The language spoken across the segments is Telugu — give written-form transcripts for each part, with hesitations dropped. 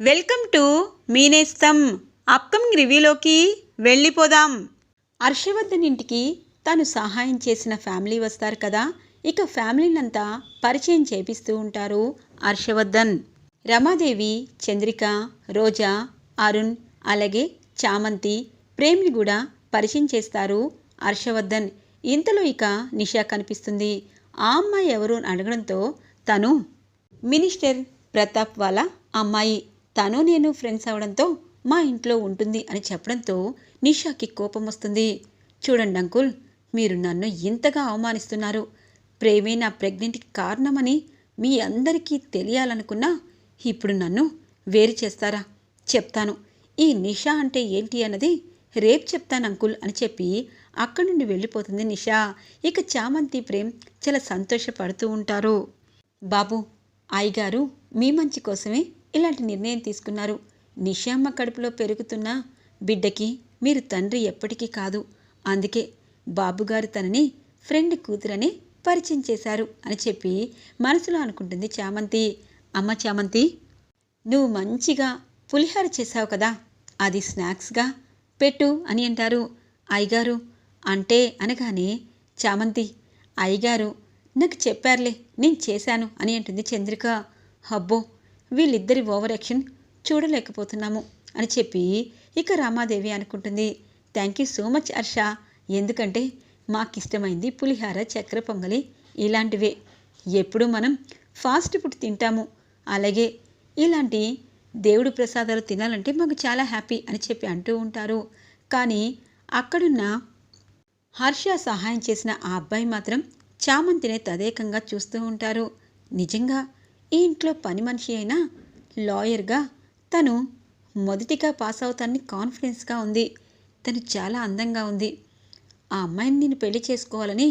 Welcome to Meenestham. అప్కమింగ్ రివ్యూలోకి వెళ్ళిపోదాం. హర్షవర్ధన్ ఇంటికి తను సహాయం చేసిన ఫ్యామిలీ వస్తారు కదా. ఇక ఫ్యామిలీనంతా పరిచయం చేపిస్తూ ఉంటారు హర్షవర్ధన్. రమాదేవి, చంద్రిక, రోజా, అరుణ్, అలాగే చామంతి, ప్రేమ్ని కూడా పరిచయం చేస్తారు హర్షవర్ధన్. ఇంతలో ఇక నిషా కనిపిస్తుంది. ఆ అమ్మాయి ఎవరు అని అడగడంతో తను మినిస్టర్ ప్రతాప్ వాళ్ళ అమ్మాయి, తను నేను ఫ్రెండ్స్ అవడంతో మా ఇంట్లో ఉంటుంది అని చెప్పడంతో నిషాకి కోపం వస్తుంది. చూడండి అంకుల్, మీరు నన్ను ఇంతగా అవమానిస్తున్నారు. ప్రేమే నా ప్రెగ్నెంట్కి కారణమని మీ అందరికీ తెలియాలనుకున్నా ఇప్పుడు నన్ను వేరు చేస్తారా? చెప్తాను. ఈ నిషా అంటే ఏంటి అన్నది రేపు చెప్తాను అంకుల్ అని చెప్పి అక్కడి నుండి వెళ్ళిపోతుంది నిషా. ఇక చామంతి, ప్రేమ్ చాలా సంతోషపడుతూ ఉంటారు. బాబు, అయ్యగారు మీ మంచి కోసమే ఇలాంటి నిర్ణయం తీసుకున్నారు. నిషామ్మ కడుపులో పెరుగుతున్న బిడ్డకి మీరు తండ్రి ఎప్పటికీ కాదు. అందుకే బాబుగారు తనని ఫ్రెండ్ కూతురని పరిచయం చేశారు అని చెప్పి మనసులో అనుకుంటుంది చామంతి. అమ్మ చామంతి, నువ్వు మంచిగా పులిహార చేశావు కదా, అది స్నాక్స్గా పెట్టు అని అంటారు. అయ్యగారు అంటే అనగానే చామంతి, అయ్యగారు నాకు చెప్పారులే, నేను చేశాను అని అంటుంది చంద్రిక. అబ్బో, వీళ్ళిద్దరి ఓవర్ యాక్షన్ చూడలేకపోతున్నాము అని చెప్పి ఇక రామాదేవి అనుకుంటుంది. Thank you so much Harsha, ఎందుకంటే మాకిష్టమైంది పులిహార, చక్కెర పొంగలి ఇలాంటివే. ఎప్పుడు మనం ఫాస్ట్ ఫుడ్ తింటాము, అలాగే ఇలాంటి దేవుడి ప్రసాదాలు తినాలంటే మాకు చాలా హ్యాపీ అని చెప్పి అంటూ ఉంటారు. కానీ అక్కడున్న హర్ష సహాయం చేసిన ఆ అబ్బాయి మాత్రం చామంతినే తదేకంగా చూస్తూ ఉంటారు. నిజంగా ఈ ఇంట్లో పని మనిషి అయినా లాయర్గా తను మొదటిగా పాస్ అవుతానని కాన్ఫిడెన్స్గా ఉంది. తను చాలా అందంగా ఉంది. ఆ అమ్మాయిని నేను పెళ్లి చేసుకోవాలని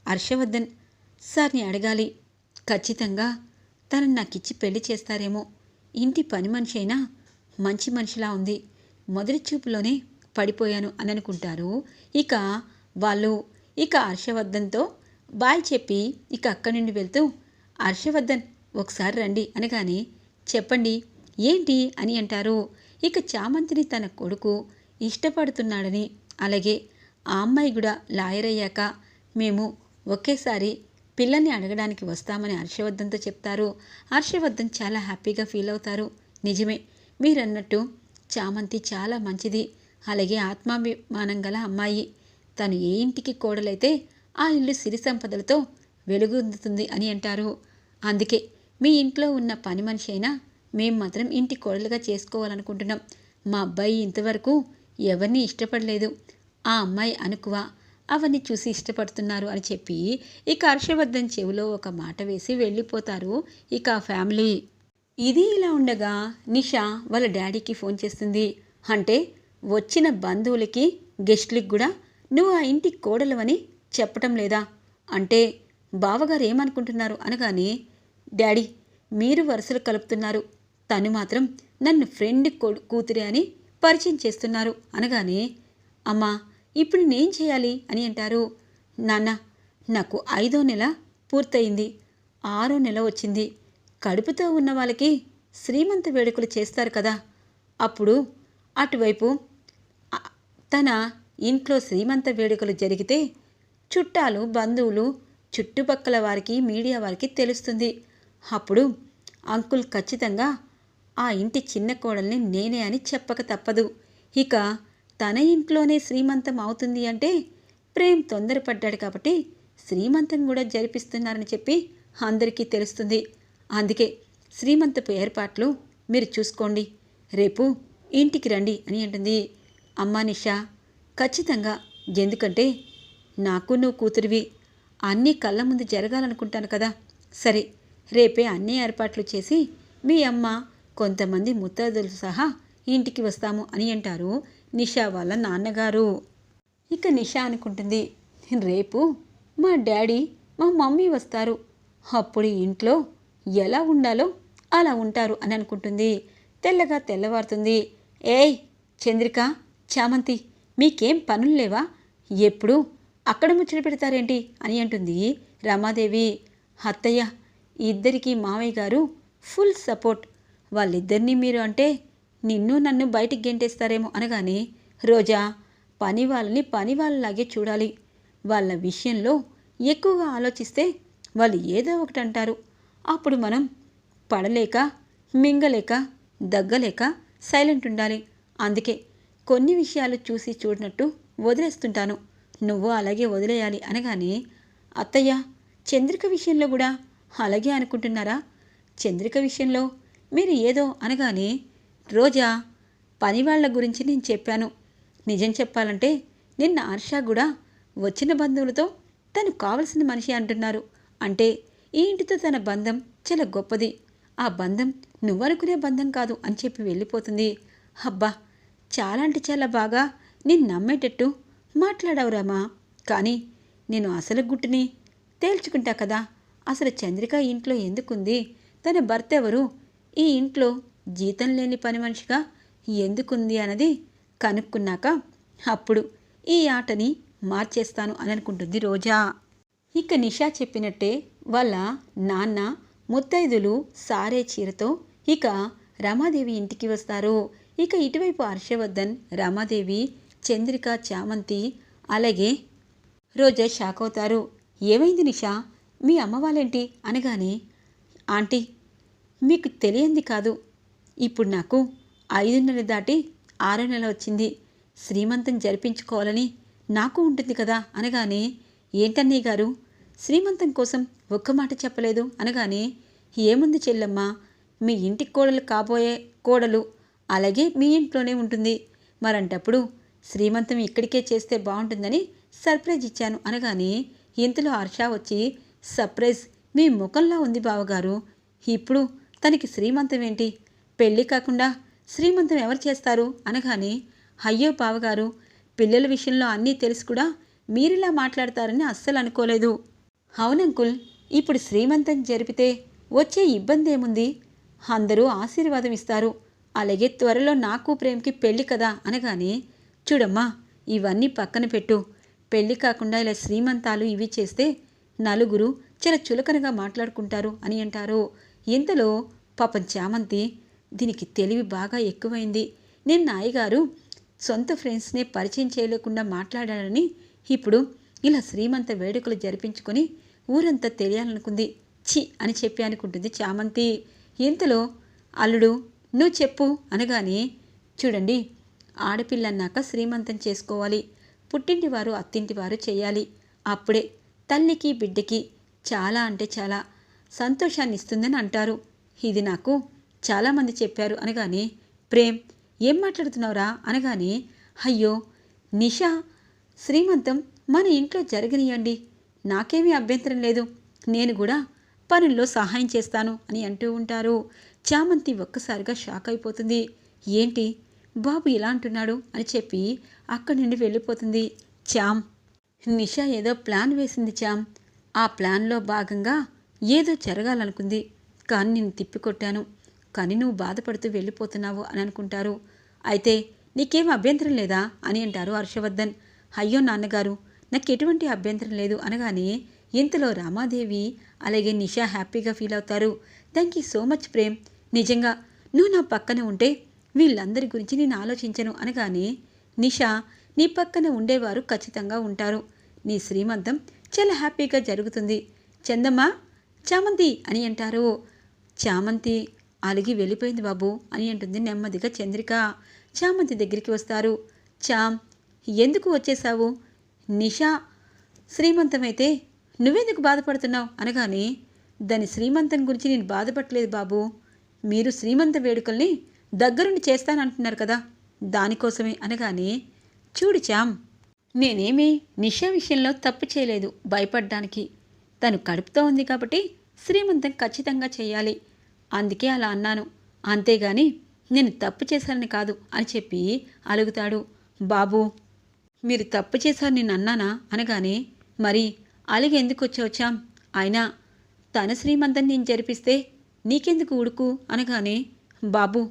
హర్షవర్ధన్ సార్ని అడగాలి. ఖచ్చితంగా తనని నాకిచ్చి పెళ్లి చేస్తారేమో. ఇంటి పని మనిషి అయినా మంచి మనిషిలా ఉంది. మొదటి చూపులోనే పడిపోయాను అని అనుకుంటారు. ఇక వాళ్ళు హర్షవర్ధన్తో బాయ్ చెప్పి ఇక అక్కడి నుండి వెళ్తూ, హర్షవర్ధన్ ఒకసారి రండి అనగానే చెప్పండి ఏంటి అని అంటారు. ఇక చామంతిని తన కొడుకు ఇష్టపడుతున్నాడని, అలాగే ఆ అమ్మాయి కూడా లాయర్ అయ్యాక మేము ఒకేసారి పిల్లల్ని అడగడానికి వస్తామని హర్షవర్ధన్తో చెప్తారు. హర్షవర్ధన్ చాలా హ్యాపీగా ఫీల్ అవుతారు. నిజమే, మీరన్నట్టు చామంతి చాలా మంచిది, అలాగే ఆత్మాభిమానం గల అమ్మాయి. తను ఏ ఇంటికి కోడలైతే ఆ ఇల్లు సిరి సంపదలతో వెలుగొందుతుంది అని అంటారు. అందుకే మీ ఇంట్లో ఉన్న పని మనిషి అయినా మేం మాత్రం ఇంటి కోడలుగా చేసుకోవాలనుకుంటున్నాం. మా అబ్బాయి ఇంతవరకు ఎవరిని ఇష్టపడలేదు. ఆ అమ్మాయి అనుకువ అవన్నీ చూసి ఇష్టపడుతున్నారు అని చెప్పి ఇక హర్షవర్ధన్ చెవిలో ఒక మాట వేసి వెళ్ళిపోతారు ఇక ఆ ఫ్యామిలీ. ఇది ఇలా ఉండగా నిషా వాళ్ళ డాడీకి ఫోన్ చేస్తుంది. అంటే వచ్చిన బంధువులకి, గెస్టులకి కూడా నువ్వు ఆ ఇంటి కోడలవని చెప్పటం లేదా? అంటే బావగారు ఏమనుకుంటున్నారు అనగానే, డాడీ మీరు వరుసలు కలుపుతున్నారు, తను మాత్రం నన్ను ఫ్రెండ్ కూతురే అని పరిచయం చేస్తున్నారు అనగానే, అమ్మా ఇప్పుడు నేను చేయాలి అని అంటారు. నాన్న, నాకు 5వ నెల పూర్తయింది, 6వ నెల వచ్చింది. కడుపుతో ఉన్న వాళ్ళకి శ్రీమంత వేడుకలు చేస్తారు కదా, అప్పుడు అటువైపు తన ఇంట్లో శ్రీమంత వేడుకలు జరిగితే చుట్టాలు, బంధువులు, చుట్టుపక్కల వారికి, మీడియా వారికి తెలుస్తుంది. అప్పుడు అంకుల్ ఖచ్చితంగా ఆ ఇంటి చిన్న కోడల్ని నేనే అని చెప్పక తప్పదు. ఇక తన ఇంట్లోనే శ్రీమంతం అవుతుంది అంటే ప్రేమ్ తొందరపడ్డాడు కాబట్టి శ్రీమంతం కూడా జరిపిస్తున్నారని చెప్పి అందరికీ తెలుస్తుంది. అందుకే శ్రీమంతపు ఏర్పాట్లు మీరు చూసుకోండి, రేపు ఇంటికి రండి అని అంటుంది. అమ్మా నిషా, ఖచ్చితంగా, ఎందుకంటే నాకు నువ్వు కూతురివి, అన్నీ కళ్ళ ముందు జరగాలనుకుంటాను కదా. సరే, రేపే అన్ని ఏర్పాట్లు చేసి మీ అమ్మ, కొంతమంది ముత్తైదులు సహా ఇంటికి వస్తాము అని అంటారు నిషా వాళ్ళ నాన్నగారు. ఇక నిషా అనుకుంటుంది, రేపు మా డాడీ, మా మమ్మీ వస్తారు, అప్పుడు ఇంట్లో ఎలా ఉండాలో అలా ఉంటారు అని అనుకుంటుంది. తెల్లగా తెల్లవారుతుంది. ఏయ్ చంద్రిక, చామంతి, మీకేం పనులు లేవా? ఎప్పుడు అక్కడ ముచ్చట పెడతారేంటి అని అంటుంది రమాదేవి. అత్తయ్య, ఇద్దరికీ మావయ్య గారు ఫుల్ సపోర్ట్, వాళ్ళిద్దరినీ మీరు అంటే నిన్ను నన్ను బయటికి గెంటేస్తారేమో అనగానే, రోజా, పని వాళ్ళని పని వాళ్ళలాగే చూడాలి. వాళ్ళ విషయంలో ఎక్కువగా ఆలోచిస్తే వాళ్ళు ఏదో ఒకటి అంటారు. అప్పుడు మనం పడలేక, మింగలేక, దగ్గలేక సైలెంట్ ఉండాలి. అందుకే కొన్ని విషయాలు చూసి చూడనట్టు వదిలేస్తుంటాను. నువ్వు అలాగే వదిలేయాలి అనగానే, అత్తయ్య, చంద్రిక విషయంలో కూడా అలాగే అనుకుంటున్నారా? చంద్రిక విషయంలో మీరు ఏదో అనగానే, రోజా, పనివాళ్ల గురించి నేను చెప్పాను. నిజం చెప్పాలంటే నిన్న హర్ష కూడా వచ్చిన బంధువులతో తను కావలసిన మనిషి అంటున్నారు. అంటే ఈ ఇంటితో తన బంధం చాలా గొప్పది. ఆ బంధం నువ్వనుకునే బంధం కాదు అని చెప్పి వెళ్ళిపోతుంది. అబ్బా, చాలా అంటే చాలా బాగా నేను నమ్మేటట్టు మాట్లాడవురామా. కానీ నేను అసలు గుట్టుని తేల్చుకుంటా కదా. అసలు చంద్రిక ఇంట్లో ఎందుకుంది? తన భర్త ఎవరు? ఈ ఇంట్లో జీతం లేని పని మనిషిగా ఎందుకుంది అన్నది కనుక్కున్నాక అప్పుడు ఈ ఆటని మార్చేస్తాను అని అనుకుంటుంది రోజా. ఇక నిషా చెప్పినట్టే వాళ్ళ నాన్న ముత్తైదులు సారే చీరతో ఇక రమాదేవి ఇంటికి వస్తారు. ఇక ఇటువైపు హర్షవర్ధన్, రమాదేవి, చంద్రిక, చామంతి అలాగే రోజా షాక్ అవుతారు. ఏమైంది నిషా, మీ అమ్మ వాళ్ళేంటి అనగానే, ఆంటీ, మీకు తెలియంది కాదు, ఇప్పుడు నాకు 5 నెలలు దాటి 6వ నెల వచ్చింది. శ్రీమంతం జరిపించుకోవాలని నాకు ఉంటుంది కదా అనగానే, ఏంటన్నయ్య గారు, శ్రీమంతం కోసం ఒక్క మాట చెప్పలేదు అనగానే, ఏముంది చెల్లమ్మ, మీ ఇంటి కోడలు కాబోయే కోడలు అలాగే మీ ఇంట్లోనే ఉంటుంది. మరంటప్పుడు శ్రీమంతం ఇక్కడికే చేస్తే బాగుంటుందని సర్ప్రైజ్ ఇచ్చాను అనగానే, ఇంతలో హర్ష వచ్చి, సర్ప్రైజ్ మీ ముఖంలో ఉంది బావగారు. ఇప్పుడు తనకి శ్రీమంతం ఏంటి? పెళ్ళి కాకుండా శ్రీమంతం ఎవరు చేస్తారు అనగానే, అయ్యో బావగారు, పిల్లల విషయంలో అన్నీ తెలిసి కూడా మీరిలా మాట్లాడతారని అస్సలు అనుకోలేదు. అవునంకుల్, ఇప్పుడు శ్రీమంతం జరిపితే వచ్చే ఇబ్బంది ఏముంది? అందరూ ఆశీర్వాదం ఇస్తారు. అలాగే త్వరలో నాకు ప్రేమకి పెళ్ళి కదా అనగానే, చూడమ్మా, ఇవన్నీ పక్కన పెట్టు. పెళ్ళి కాకుండా ఇలా శ్రీమంతాలు ఇవి చేస్తే నలుగురు చాలా చులకనగా మాట్లాడుకుంటారు అని అంటారు. ఇంతలో పాపం చామంతి, దీనికి తెలివి బాగా ఎక్కువైంది. నేను నాయగారు సొంత ఫ్రెండ్స్నే పరిచయం చేయలేకుండా మాట్లాడాలని ఇప్పుడు ఇలా శ్రీమంత వేడుకలు జరిపించుకొని ఊరంతా తెలియాలనుకుంది. చి అని చెప్పి అనుకుంటుంది చామంతి. ఇంతలో అల్లుడు, నువ్వు చెప్పు అనగానే, చూడండి, ఆడపిల్లన్నాక శ్రీమంతం చేసుకోవాలి. పుట్టింటివారు అత్తింటివారు చేయాలి. అప్పుడే తల్లికి బిడ్డకి చాలా అంటే చాలా సంతోషాన్ని ఇస్తుందని అంటారు. ఇది నాకు చాలామంది చెప్పారు అనగానే, ప్రేమ్, ఏం మాట్లాడుతున్నావురా అనగానే, అయ్యో నిషా, శ్రీమంతం మన ఇంట్లో జరగనియండి, నాకేమీ అభ్యంతరం లేదు. నేను కూడా పనుల్లో సహాయం చేస్తాను అని అంటూ ఉంటారు. చామంతి ఒక్కసారిగా షాక్ అయిపోతుంది. ఏంటి బాబు ఇలా అంటున్నాడు అని చెప్పి అక్కడి నుండి వెళ్ళిపోతుంది. చామ్, నిషా ఏదో ప్లాన్ వేసింది చామ్. ఆ ప్లాన్లో భాగంగా ఏదో జరగాలనుకుంది. కానీ నేను తిప్పికొట్టాను. కానీ నువ్వు బాధపడుతూ వెళ్ళిపోతున్నావు అని అనుకుంటారు. అయితే నీకేం అభ్యంతరం లేదా అని అంటారు హర్షవర్ధన్. అయ్యో నాన్నగారు, నాకు ఎటువంటి అభ్యంతరం లేదు అనగానే, ఇంతలో రామాదేవి అలాగే నిషా హ్యాపీగా ఫీల్ అవుతారు. Thank you so much Prem, నిజంగా నువ్వు నా పక్కన ఉంటే వీళ్ళందరి గురించి నేను ఆలోచించను అనగానే, నిషా, నీ పక్కన ఉండేవారు ఖచ్చితంగా ఉంటారు. నీ శ్రీమంతం చాలా హ్యాపీగా జరుగుతుంది. చందమ్మ, చామంతి అని అంటారు. చామంతి అలిగి వెళ్ళిపోయింది బాబు అని అంటుంది నెమ్మదిగా చంద్రిక. చామంతి దగ్గరికి వస్తారు. చామ్, ఎందుకు వచ్చేసావు? నిషా శ్రీమంతమైతే నువ్వెందుకు బాధపడుతున్నావు అనగానే, దాని శ్రీమంతం గురించి నేను బాధపడలేదు బాబు. మీరు శ్రీమంత వేడుకల్ని దగ్గరుండి చేస్తానంటున్నారు కదా, దానికోసమే అనగానే, చూడు చామ్, నేనేమీ నిషా విషయంలో తప్పు చేయలేదు భయపడ్డానికి. తను కడుపుతో ఉంది కాబట్టి శ్రీమంతం ఖచ్చితంగా చేయాలి, అందుకే అలా అన్నాను. అంతేగాని నేను తప్పు చేశానని కాదు అని చెప్పి అలుగుతాడు. బాబు, మీరు తప్పు చేశారు నేను అన్నానా అనగానే, మరి అలిగి ఎందుకు వచ్చాం? అయినా తన శ్రీమంతం నేను జరిపిస్తే నీకెందుకు ఉడుకు అనగానే, బాబు,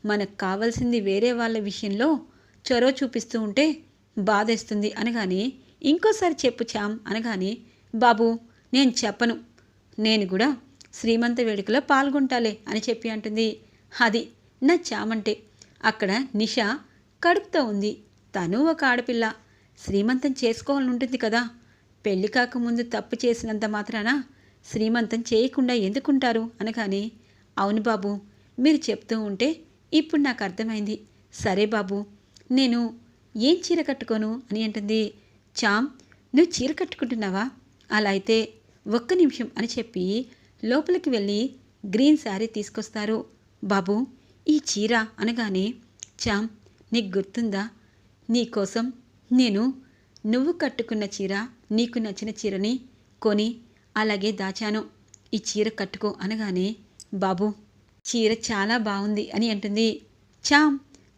మనకు కావాల్సింది వేరే వాళ్ళ విషయంలో చొరవ చూపిస్తూ ఉంటే బాధేస్తుంది అనగానే, ఇంకోసారి చెప్పు చామ్ అనగానే, బాబు నేను చెప్పను, నేను కూడా శ్రీమంత వేడుకలో పాల్గొంటాలే అని చెప్పి అంటుంది. అది నా చామంటే. అక్కడ నిషా కడుపుతో ఉంది. తను ఒక ఆడపిల్ల. శ్రీమంతం చేసుకోవాలని ఉంటుంది కదా. పెళ్లి కాకముందు తప్పు చేసినంత మాత్రాన శ్రీమంతం చేయకుండా ఎందుకుంటారు అనగానే, అవును బాబు, మీరు చెప్తూ ఉంటే ఇప్పుడు నాకు అర్థమైంది. సరే బాబు, నేను ఏం చీర కట్టుకోను అని అంటుంది. చామ్, నువ్వు చీర కట్టుకుంటున్నావా? అలా అయితే ఒక్క నిమిషం అని చెప్పి లోపలికి వెళ్ళి గ్రీన్ శారీ తీసుకొస్తారు. బాబు, ఈ చీర అనగానే, చామ్, నీకు గుర్తుందా, నీకోసం నేను నువ్వు కట్టుకున్న చీర, నీకు నచ్చిన చీరని కొని అలాగే దాచాను. ఈ చీర కట్టుకో అనగానే, బాబు, చీర చాలా బాగుంది అని అంటుంది. చామ్,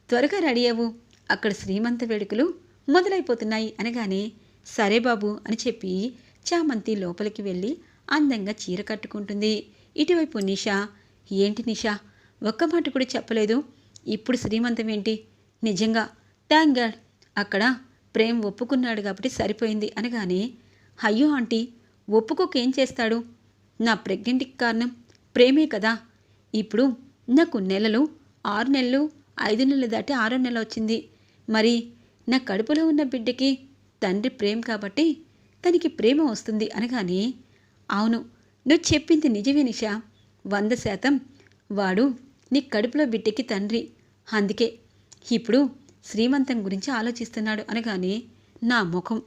త్వరగా రెడీ అవ్వు, అక్కడ శ్రీమంత వేడుకలు మొదలైపోతున్నాయి అనగానే, సరే బాబు అని చెప్పి చామంతి లోపలికి వెళ్ళి అందంగా చీర కట్టుకుంటుంది. ఇటువైపు నిషా, ఏంటి నిషా, ఒక్క మాట కూడా చెప్పలేదు, ఇప్పుడు శ్రీమంతం ఏంటి? నిజంగా థ్యాంక్ గాడ్, అక్కడ ప్రేమ్ ఒప్పుకున్నాడు కాబట్టి సరిపోయింది అనగానే, అయ్యో ఆంటీ, ఒప్పుకోకేం చేస్తాడు? నా ప్రెగ్నెంట్కి కారణం ప్రేమే కదా. ఇప్పుడు నాకు నెలలు 6 నెలలు 5 నెలలు దాటి 6వ నెల వచ్చింది. మరి నా కడుపులో ఉన్న బిడ్డకి తండ్రి ప్రేమ కాబట్టి తనకి ప్రేమ వస్తుంది అనగానే, అవును, నువ్వు చెప్పింది నిజమే నిషా, 100% వాడు నీ కడుపులో బిడ్డకి తండ్రి. అందుకే ఇప్పుడు శ్రీమంతం గురించి ఆలోచిస్తున్నాడు అనగానే, నా ముఖం,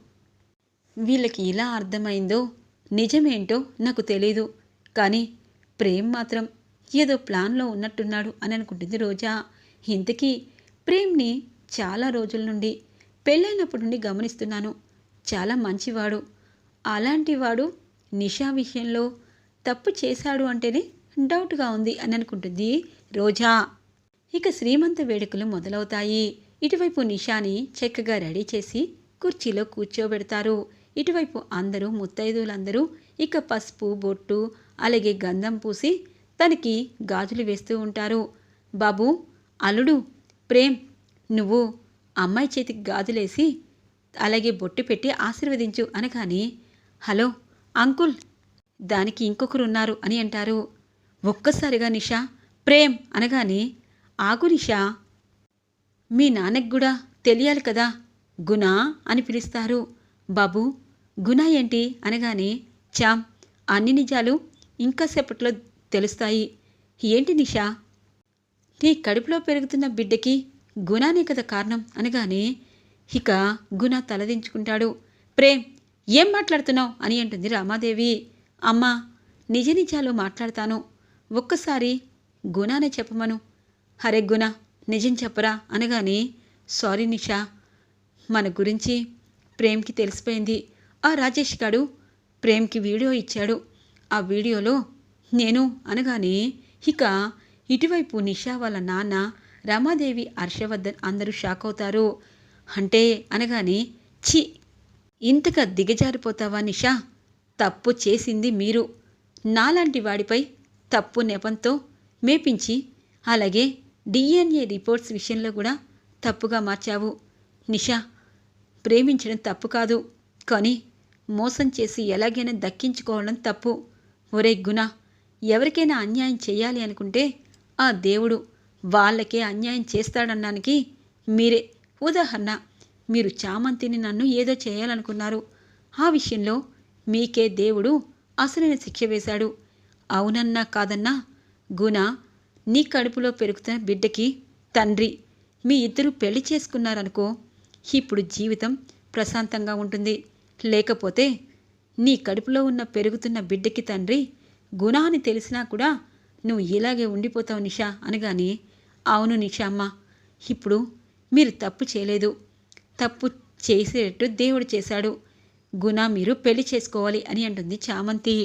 వీళ్ళకి ఇలా అర్థమైందో నిజమేంటో నాకు తెలీదు, కానీ ప్రేమ్ మాత్రం ఏదో ప్లాన్లో ఉన్నట్టున్నాడు అని అనుకుంటుంది రోజా. ఇంతకీ ప్రేమ్ని చాలా రోజుల నుండి, పెళ్ళైనప్పటి నుండి గమనిస్తున్నాను. చాలా మంచివాడు. అలాంటి వాడు నిషా విషయంలో తప్పు చేశాడు అంటేనే డౌట్గా ఉంది అని అనుకుంటుంది రోజా. ఇక శ్రీమంత వేడుకలు మొదలవుతాయి. ఇటువైపు నిషాని చక్కగా రెడీ చేసి కుర్చీలో కూర్చోబెడతారు. ఇటువైపు అందరూ ముత్తైదువులందరూ ఇక పసుపు బొట్టు అలాగే గంధం పూసి తనకి గాజులు వేస్తూ ఉంటారు. బాబు, అల్లుడు ప్రేమ్, నువ్వు అమ్మాయి చేతికి గాజులేసి అలాగే బొట్టు పెట్టి ఆశీర్వదించు అనగానే, హలో అంకుల్, దానికి ఇంకొకరున్నారు అని అంటారు. ఒక్కసారిగా నిషా ప్రేమ్ అనగానే, ఆగు నిషా, మీ నాన్నకు కూడా తెలియాలి కదా, గుణ అని పిలుస్తారు. బాబు, గుణ ఏంటి అనగానే, చామ్, అన్ని నిజాలు ఇంకా సేపట్లో తెలుస్తాయి. ఏంటి నిషా, నీ కడుపులో పెరుగుతున్న బిడ్డకి గుణానే కదా కారణం అనగానే, ఇక గుణ తలదించుకుంటాడు. ప్రేమ్, ఏం మాట్లాడుతున్నావు అని అంటుంది రామాదేవి. అమ్మా, నిజ నిజాలు మాట్లాడతాను, ఒక్కసారి గుణానే చెప్పమను. హరే గుణ, నిజం చెప్పరా అనగానే, సారీ నిషా, మన గురించి ప్రేమ్కి తెలిసిపోయింది. ఆ రాజేష్ గాడు ప్రేమ్కి వీడియో ఇచ్చాడు. ఆ వీడియోలో నేను అనగానే, ఇక ఇటువైపు నిషా వాళ్ళ నాన్న, రమాదేవి, హర్షవర్ధన్ అందరూ షాక్ అవుతారు. అంటే అనగానే, ఛీ, ఇంతగా దిగజారిపోతావా నిషా, తప్పు చేసింది మీరు. నాలాంటి వాడిపై తప్పు నెపంతో మేపించి అలాగే DNA రిపోర్ట్స్ విషయంలో కూడా తప్పుగా మార్చావు. నిషా, ప్రేమించడం తప్పు కాదు, కానీ మోసం చేసి ఎలాగైనా దక్కించుకోవడం తప్పు. ఒరే గుణ, ఎవరికైనా అన్యాయం చేయాలి అనుకుంటే ఆ దేవుడు వాళ్ళకే అన్యాయం చేస్తాడనడానికి మీరే ఉదాహరణ. మీరు చామంతిని నన్ను ఏదో చేయాలనుకున్నారు. ఆ విషయంలో మీకే దేవుడు అసలైన శిక్ష వేశాడు. అవునన్నా కాదన్నా, గుణ నీ కడుపులో పెరుగుతున్న బిడ్డకి తండ్రి. మీ ఇద్దరు పెళ్లి చేసుకున్నారనుకో, ఇప్పుడు జీవితం ప్రశాంతంగా ఉంటుంది. లేకపోతే నీ కడుపులో ఉన్న పెరుగుతున్న బిడ్డకి తండ్రి గుణ అని తెలిసినా కూడా నువ్వు ఇలాగే ఉండిపోతావు నిషా అనగానే, అవును నిషా అమ్మ, ఇప్పుడు మీరు తప్పు చేయలేదు, తప్పు చేసేటట్టు దేవుడు చేశాడు. గుణ మీరు పెళ్లి చేసుకోవాలి అని అంటుంది చామంతి.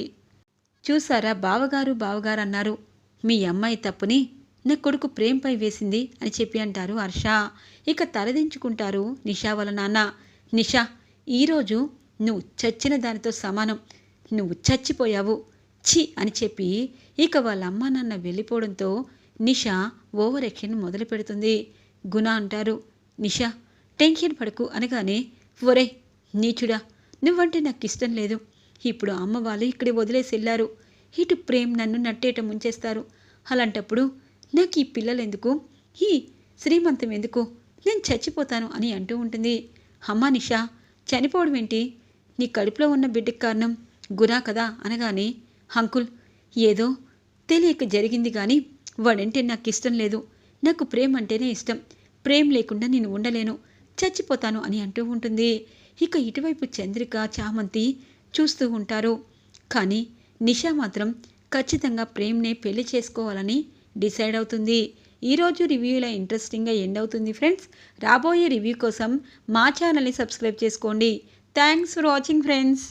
చూసారా బావగారు బావగారు అన్నారు, మీ అమ్మాయి తప్పుని నా కొడుకు ప్రేమపై వేసింది అని చెప్పి అంటారు హర్ష. ఇక తలదించుకుంటారు నిషా వాళ్ళ నాన్న. నిషా, ఈరోజు నువ్వు చచ్చిన దానితో సమానం, నువ్వు చచ్చిపోయావు, ఛీ అని చెప్పి ఇక వాళ్ళ అమ్మ నాన్న వెళ్ళిపోవడంతో నిషా ఓవర్ యాక్షన్ మొదలు పెడుతుంది. గుణ అంటారు, నిషా టెన్షన్ పడకు అనగానే, ఒరే నీచుడా, నువ్వంటే నాకు ఇష్టం లేదు. ఇప్పుడు అమ్మ వాళ్ళు ఇక్కడే వదిలేసి వెళ్ళారు. ఇటు ప్రేమ్ నన్ను నట్టేట ముంచేస్తారు. అలాంటప్పుడు నాకు ఈ పిల్లలు ఎందుకు, ఈ శ్రీమంతం ఎందుకు, నేను చచ్చిపోతాను అని అంటూ ఉంటుంది. అమ్మా నిషా, చనిపోవడం ఏంటి, నీ కడుపులో ఉన్న బిడ్డకి కారణం గురా కదా అనగానే, అంకుల్ ఏదో తెలియక జరిగింది కానీ వాడంటే నాకు ఇష్టం లేదు, నాకు ప్రేమ అంటేనే ఇష్టం, ప్రేమ లేకుండా నేను ఉండలేను, చచ్చిపోతాను అని అంటూ ఉంటుంది. ఇక ఇటువైపు చంద్రిక చామంతి చూస్తూ ఉంటారు. కానీ నిషా మాత్రం ఖచ్చితంగా ప్రేమ్నే పెళ్లి చేసుకోవాలని డిసైడ్ అవుతుంది. ఈరోజు రివ్యూ ఇలా ఇంట్రెస్టింగ్గా ఎండ్ అవుతుంది ఫ్రెండ్స్. రాబోయే రివ్యూ కోసం మా ఛానల్ని సబ్స్క్రైబ్ చేసుకోండి. Thanks for watching friends.